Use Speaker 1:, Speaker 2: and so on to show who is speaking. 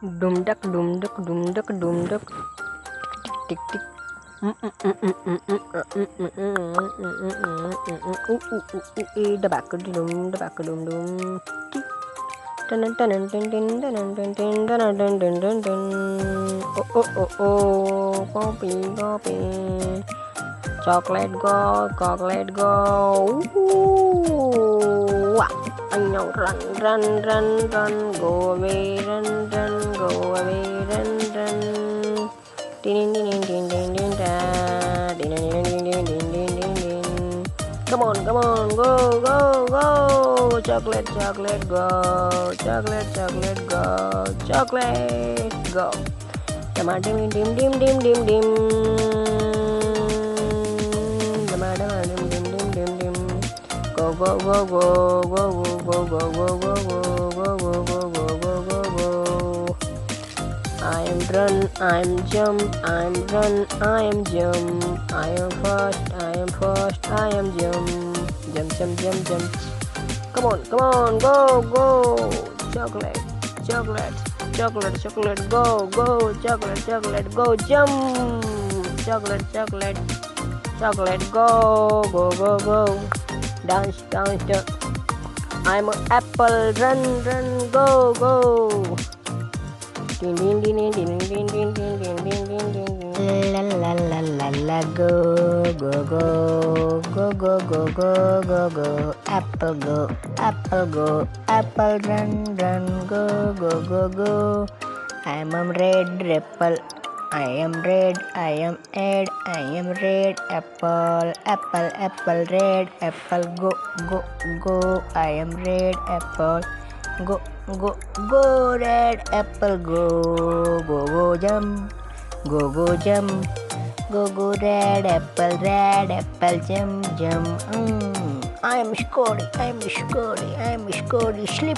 Speaker 1: Dum duck, tick tick. The back dum, the back dum dum. Dun dun dun dun dun dun dun dun dun dun dun dun dun. Oh, copy, copy. Chocolate go. Ooh, and now run, go away, run, go away, run. Din din din din din din da. Din din din din din din din din. Come on, go. Chocolate, go. Chocolate, go. Dama dim dim dim dim dim dim. Dama dim dim. Go. I'm run, I'm jump, I'm run, I am jump. I am fast, I am jump. Jump. Come on, go. Chocolate, go. Chocolate, go. Jump. Chocolate, go. Dance. I'm an apple, run, go. Din din. La go. Apple go. Apple run, go. I'm a red apple. I am red. I am red apple. Red apple go. I am red apple. Go red apple go jump. Go jump. Go red apple jump. I am Scotty. Slip.